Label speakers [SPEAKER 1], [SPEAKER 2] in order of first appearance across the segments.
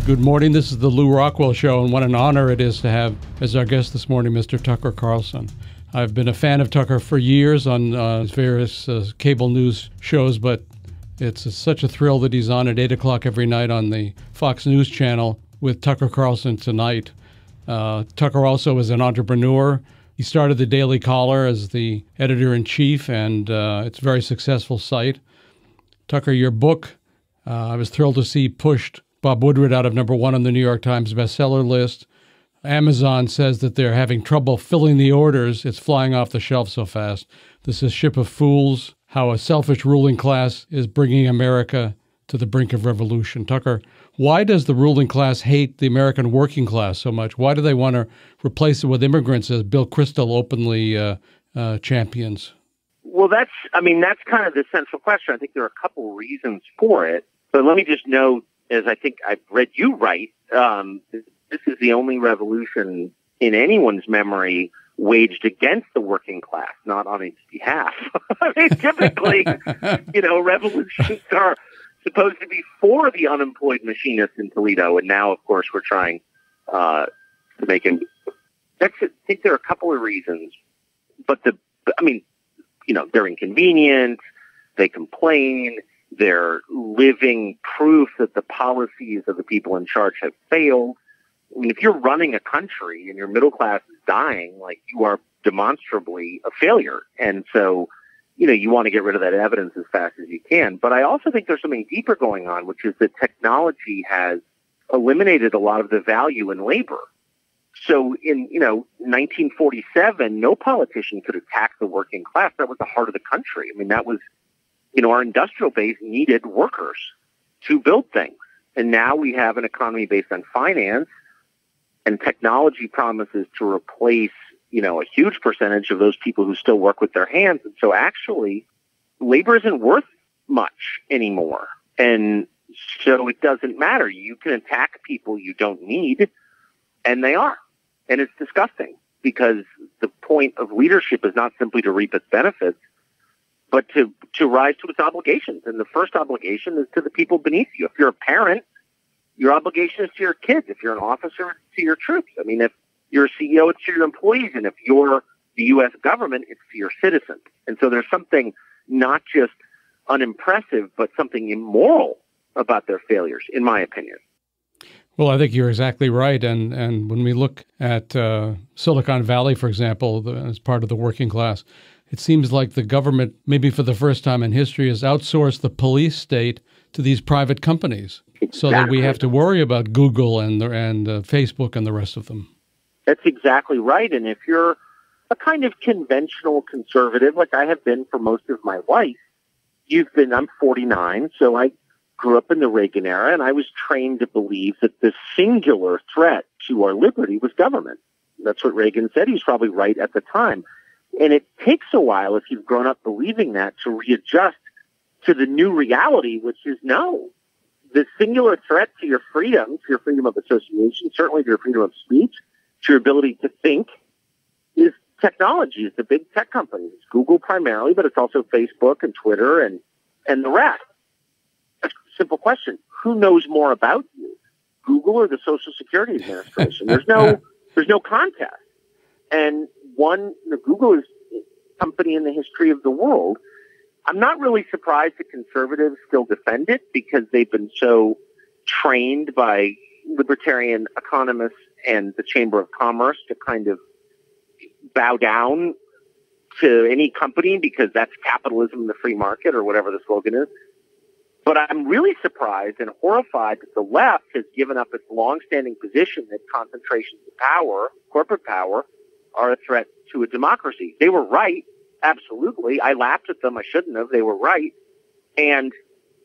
[SPEAKER 1] Good morning. This is the Lou Rockwell Show, and what an honor it is to have as our guest this morning Mr. Tucker Carlson. I've been a fan of Tucker for years on various cable news shows, but it's such a thrill that he's on at 8 o'clock every night on the Fox News channel with Tucker Carlson Tonight. Tucker also is an entrepreneur. He started the Daily Caller as the editor-in-chief, and it's a very successful site. Tucker, your book, I was thrilled to see, pushed Bob Woodward out of #1 on the New York Times bestseller list. Amazon says that they're having trouble filling the orders. It's flying off the shelf so fast. This is Ship of Fools, How a Selfish Ruling Class is Bringing America to the Brink of Revolution. Tucker, why does the ruling class hate the American working class so much? Why do they want to replace it with immigrants, as Bill Kristol openly champions?
[SPEAKER 2] Well, that's kind of the central question. I think there are a couple reasons for it. But let me just note, as I think I've read you right, this is the only revolution in anyone's memory waged against the working class, not on its behalf. I mean, typically, revolutions are supposed to be for the unemployed machinist in Toledo, and now, of course, we're trying to make him. I think there are a couple of reasons, but they're inconvenient. They complain. They're living proof that the policies of the people in charge have failed. I mean, if you're running a country and your middle class is dying, you are demonstrably a failure. And so, you want to get rid of that evidence as fast as you can. But I also think there's something deeper going on, which is that technology has eliminated a lot of the value in labor. So in, 1947, no politician could attack the working class. That was the heart of the country. I mean, that was, our industrial base needed workers to build things. And now we have an economy based on finance, and technology promises to replace, a huge percentage of those people who still work with their hands. And so actually, labor isn't worth much anymore. And so it doesn't matter. You can attack people you don't need, and they are. And it's disgusting, because the point of leadership is not simply to reap its benefits, but to rise to its obligations. And the first obligation is to the people beneath you. If you're a parent, your obligation is to your kids. If you're an officer, it's to your troops. I mean, if you're a CEO, it's to your employees. And if you're the U.S. government, it's to your citizens. And so there's something not just unimpressive, but something immoral about their failures, in my opinion.
[SPEAKER 1] Well, I think you're exactly right. And when we look at Silicon Valley, for example, as part of the working class, it seems like the government, maybe for the first time in history, has outsourced the police state to these private companies, so that we have to worry about Google and Facebook and the rest of them.
[SPEAKER 2] That's exactly right. And if you're a kind of conventional conservative, like I have been for most of my life, I'm 49, so I grew up in the Reagan era, and I was trained to believe that the singular threat to our liberty was government. That's what Reagan said. He was probably right at the time. And it takes a while, if you've grown up believing that, to readjust to the new reality, which is no. The singular threat to your freedom of association, certainly to your freedom of speech, to your ability to think, is technology. It's the big tech companies. It's Google primarily, but it's also Facebook and Twitter and the rest. A simple question. Who knows more about you, Google or the Social Security Administration? There's no contest. And Google is a company in the history of the world. I'm not really surprised that conservatives still defend it, because they've been so trained by libertarian economists and the Chamber of Commerce to kind of bow down to any company, because that's capitalism in the free market, or whatever the slogan is. But I'm really surprised and horrified that the left has given up its longstanding position that concentrations of power, corporate power, are a threat to a democracy. They were right. Absolutely. I laughed at them. I shouldn't have. They were right. And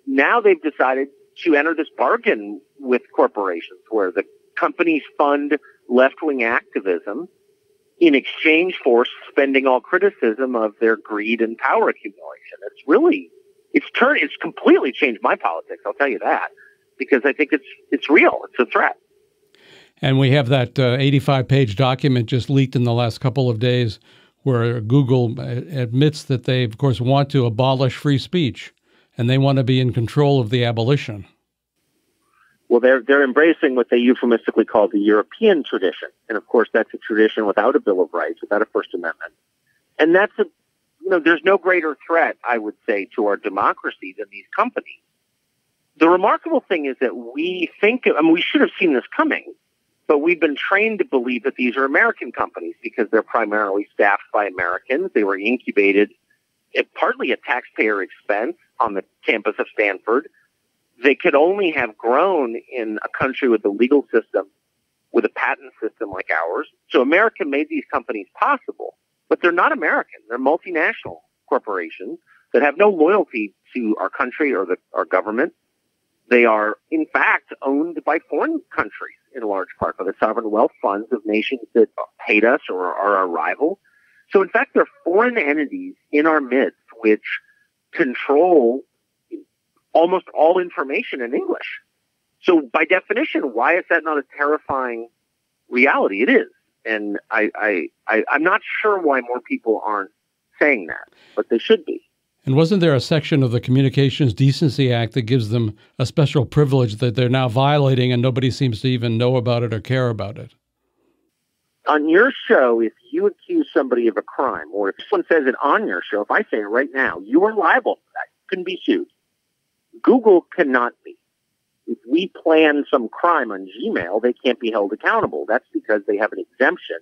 [SPEAKER 2] now they've decided to enter this bargain with corporations, where the companies fund left-wing activism in exchange for suspending all criticism of their greed and power accumulation. It's completely changed my politics. I'll tell you that, because I think it's real. It's a threat.
[SPEAKER 1] And we have that 85-page document just leaked in the last couple of days, where Google admits that they, of course, want to abolish free speech, and they want to be in control of the abolition.
[SPEAKER 2] Well, they're embracing what they euphemistically call the European tradition. And of course, that's a tradition without a Bill of Rights, without a First Amendment. And there's no greater threat, I would say, to our democracy than these companies. The remarkable thing is that we should have seen this coming, but we've been trained to believe that these are American companies because they're primarily staffed by Americans. They were incubated partly at taxpayer expense on the campus of Stanford. They could only have grown in a country with a legal system, with a patent system like ours. So America made these companies possible, but they're not American. They're multinational corporations that have no loyalty to our country or our government. They are, in fact, owned by foreign countries in large part, by the sovereign wealth funds of nations that hate us or are our rival. So, in fact, they're foreign entities in our midst which control almost all information in English. So, by definition, why is that not a terrifying reality? It is. And I'm not sure why more people aren't saying that, but they should be.
[SPEAKER 1] And wasn't there a section of the Communications Decency Act that gives them a special privilege that they're now violating and nobody seems to even know about it or care about it?
[SPEAKER 2] On your show, if you accuse somebody of a crime, or if someone says it on your show, if I say it right now, you are liable for that. You can be sued. Google cannot be. If we plan some crime on Gmail, they can't be held accountable. That's because they have an exemption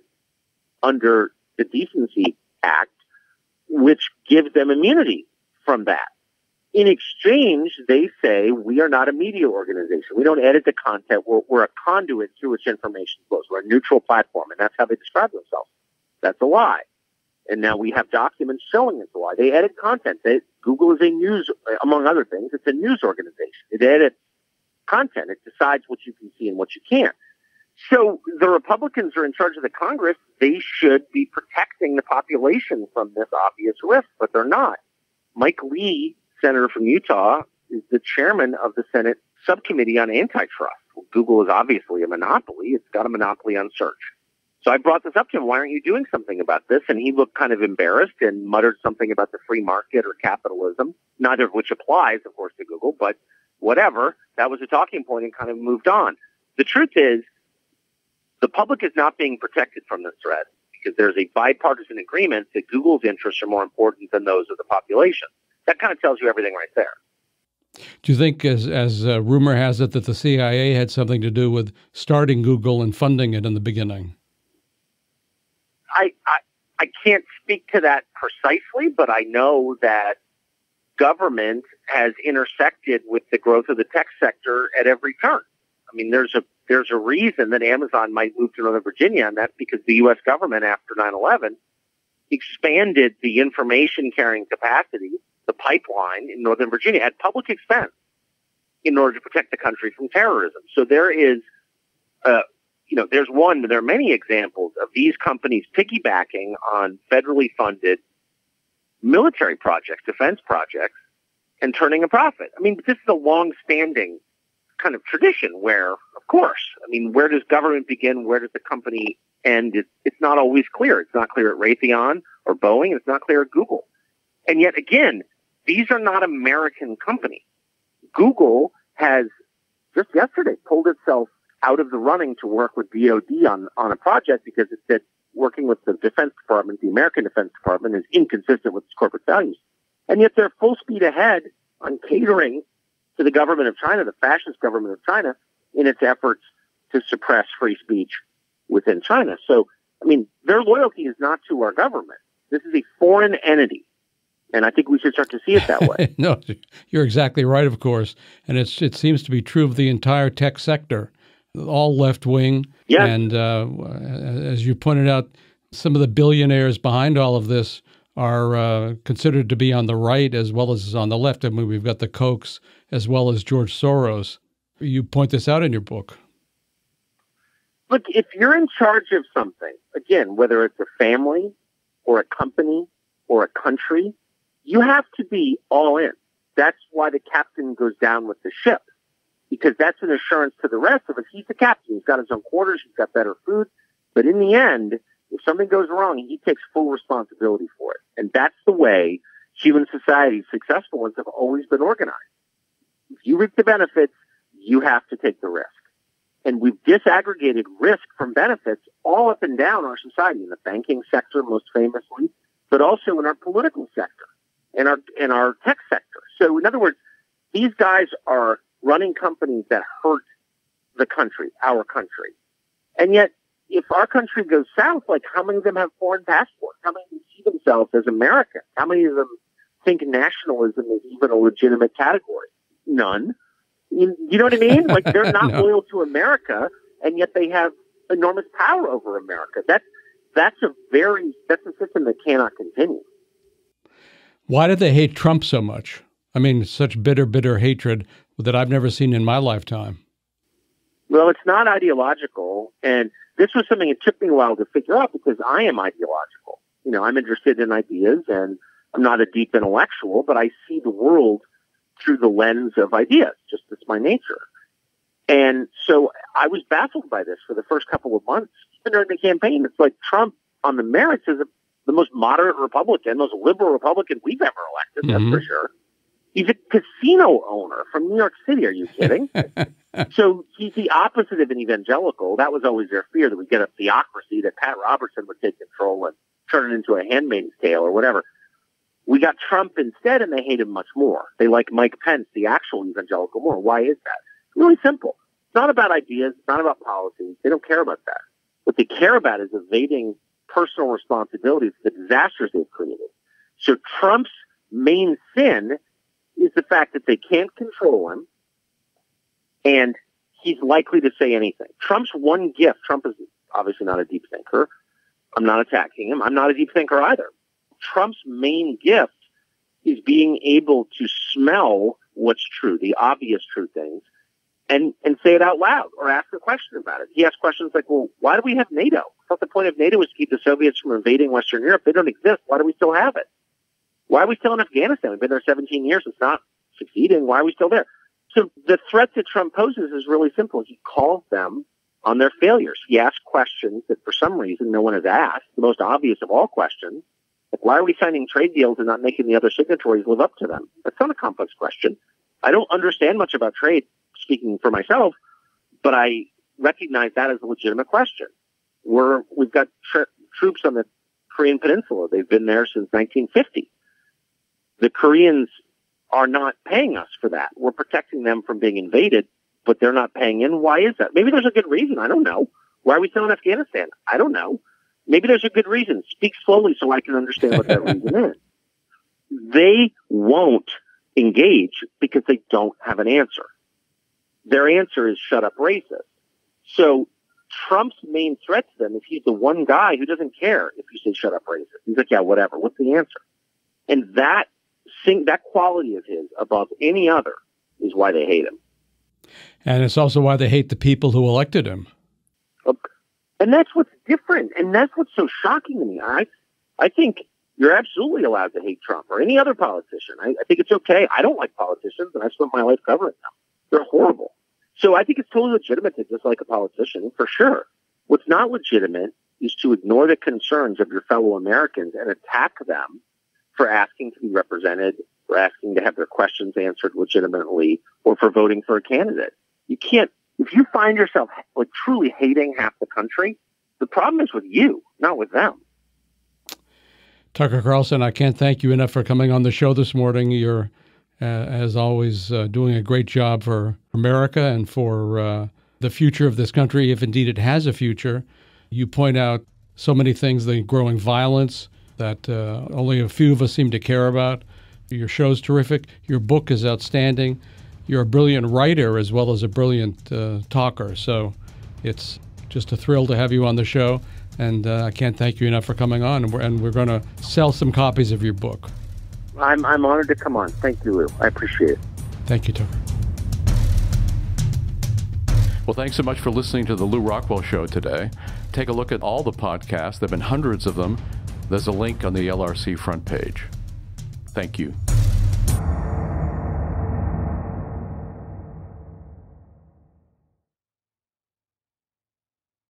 [SPEAKER 2] under the Decency Act, which gives them immunity from that. In exchange, they say, we are not a media organization. We don't edit the content. We're a conduit through which information flows. We're a neutral platform, and that's how they describe themselves. That's a lie. And now we have documents showing it's a lie. They edit content. Google is a news, among other things, it's a news organization. It edits content. It decides what you can see and what you can't. So the Republicans are in charge of the Congress. They should be protecting the population from this obvious risk, but they're not. Mike Lee, senator from Utah, is the chairman of the Senate subcommittee on antitrust. Well, Google is obviously a monopoly. It's got a monopoly on search. So I brought this up to him. Why aren't you doing something about this? And he looked kind of embarrassed and muttered something about the free market or capitalism, neither of which applies, of course, to Google, but whatever. That was a talking point and kind of moved on. The truth is, the public is not being protected from this threat because there's a bipartisan agreement that Google's interests are more important than those of the population. That kind of tells you everything right there.
[SPEAKER 1] Do you think, as rumor has it, that the CIA had something to do with starting Google and funding it in the beginning?
[SPEAKER 2] I can't speak to that precisely, but I know that government has intersected with the growth of the tech sector at every turn. I mean, there's a reason that Amazon might move to Northern Virginia, and that's because the U.S. government, after 9/11, expanded the information carrying capacity, the pipeline in Northern Virginia at public expense in order to protect the country from terrorism. So there is, there are many examples of these companies piggybacking on federally funded military projects, defense projects, and turning a profit. I mean, this is a long-standing kind of tradition where, of course, I mean, where does government begin? Where does the company end? It's not always clear. It's not clear at Raytheon or Boeing. It's not clear at Google. And yet again, these are not American companies. Google has just yesterday pulled itself out of the running to work with DOD on a project because it said working with the Defense Department, the American Defense Department, is inconsistent with its corporate values. And yet they're full speed ahead on catering to the government of China, the fascist government of China, in its efforts to suppress free speech within China. So, I mean, their loyalty is not to our government. This is a foreign entity. And I think we should start to see it that way.
[SPEAKER 1] No, you're exactly right, of course. And it seems to be true of the entire tech sector, all left-wing.
[SPEAKER 2] Yes.
[SPEAKER 1] And as you pointed out, some of the billionaires behind all of this are considered to be on the right as well as on the left. I mean, we've got the Kochs as well as George Soros. You point this out in your book.
[SPEAKER 2] Look, if you're in charge of something, again, whether it's a family or a company or a country, you have to be all in. That's why the captain goes down with the ship, because that's an assurance to the rest of us. He's the captain. He's got his own quarters. He's got better food. But in the end, if something goes wrong, he takes full responsibility for it. And that's the way human societies, successful ones, have always been organized. If you reap the benefits, you have to take the risk. And we've disaggregated risk from benefits all up and down our society, in the banking sector most famously, but also in our political sector and our tech sector. So in other words, these guys are running companies that hurt the country, our country. And yet, if our country goes south, like, how many of them have foreign passports? How many of them see themselves as Americans? How many of them think nationalism is even a legitimate category? None. You know what I mean? Like, they're not
[SPEAKER 1] No.
[SPEAKER 2] loyal to America, and yet they have enormous power over America. That's a system that cannot continue.
[SPEAKER 1] Why did they hate Trump so much? I mean, such bitter hatred that I've never seen in my lifetime.
[SPEAKER 2] Well, it's not ideological, and this was something it took me a while to figure out because I am ideological. You know, I'm interested in ideas, and I'm not a deep intellectual, but I see the world through the lens of ideas. Just it's my nature. And so I was baffled by this for the first couple of months. Even during the campaign, it's like Trump on the merits is the most moderate Republican, most liberal Republican we've ever elected, that's for sure. He's a casino owner from New York City. Are you kidding? So he's the opposite of an evangelical. That was always their fear, that we'd get a theocracy, that Pat Robertson would take control and turn it into a Handmaid's Tale or whatever. We got Trump instead, and they hate him much more. They like Mike Pence, the actual evangelical, more. Why is that? It's really simple. It's not about ideas. It's not about policies. They don't care about that. What they care about is evading personal responsibility for the disasters they've created. So Trump's main sin is the fact that they can't control him, and he's likely to say anything. Trump's one gift, Trump is obviously not a deep thinker. I'm not attacking him. I'm not a deep thinker either. Trump's main gift is being able to smell what's true, the obvious true things, and say it out loud or ask a question about it. He asks questions like, well, why do we have NATO? I thought the point of NATO was to keep the Soviets from invading Western Europe. They don't exist. Why do we still have it? Why are we still in Afghanistan? We've been there 17 years. It's not succeeding. Why are we still there? So the threat that Trump poses is really simple. He calls them on their failures. He asks questions that for some reason no one has asked, the most obvious of all questions. Like, why are we signing trade deals and not making the other signatories live up to them? That's not a complex question. I don't understand much about trade, speaking for myself, but I recognize that as a legitimate question. We've got troops on the Korean Peninsula. They've been there since 1950. The Koreans are not paying us for that. We're protecting them from being invaded, but they're not paying in. Why is that? Maybe there's a good reason. I don't know. Why are we still in Afghanistan? I don't know. Maybe there's a good reason. Speak slowly so I can understand what that reason is. They won't engage because they don't have an answer. Their answer is shut up racist. So Trump's main threat to them is he's the one guy who doesn't care if you say shut up racist. He's like, yeah, whatever. What's the answer? And that quality of his above any other is why they hate him.
[SPEAKER 1] And it's also why they hate the people who elected him.
[SPEAKER 2] And that's what's different. And that's what's so shocking to me. I think you're absolutely allowed to hate Trump or any other politician. I think it's okay. I don't like politicians, and I spent my life covering them. They're horrible. So I think it's totally legitimate to dislike a politician, for sure. What's not legitimate is to ignore the concerns of your fellow Americans and attack them for asking to be represented, for asking to have their questions answered legitimately, or for voting for a candidate. You can't, if you find yourself like truly hating half the country, the problem is with you, not with them.
[SPEAKER 1] Tucker Carlson, I can't thank you enough for coming on the show this morning. You're, as always, doing a great job for America and for the future of this country, if indeed it has a future. You point out so many things, the growing violence that only a few of us seem to care about. Your show's terrific. Your book is outstanding. You're a brilliant writer as well as a brilliant talker. So it's just a thrill to have you on the show. And I can't thank you enough for coming on. And we're going to sell some copies of your book.
[SPEAKER 2] I'm honored to come on. Thank you, Lou. I appreciate it.
[SPEAKER 1] Thank you, Tucker.
[SPEAKER 3] Well, thanks so much for listening to the Lou Rockwell Show today. Take a look at all the podcasts. There have been hundreds of them. There's a link on the LRC front page. Thank you.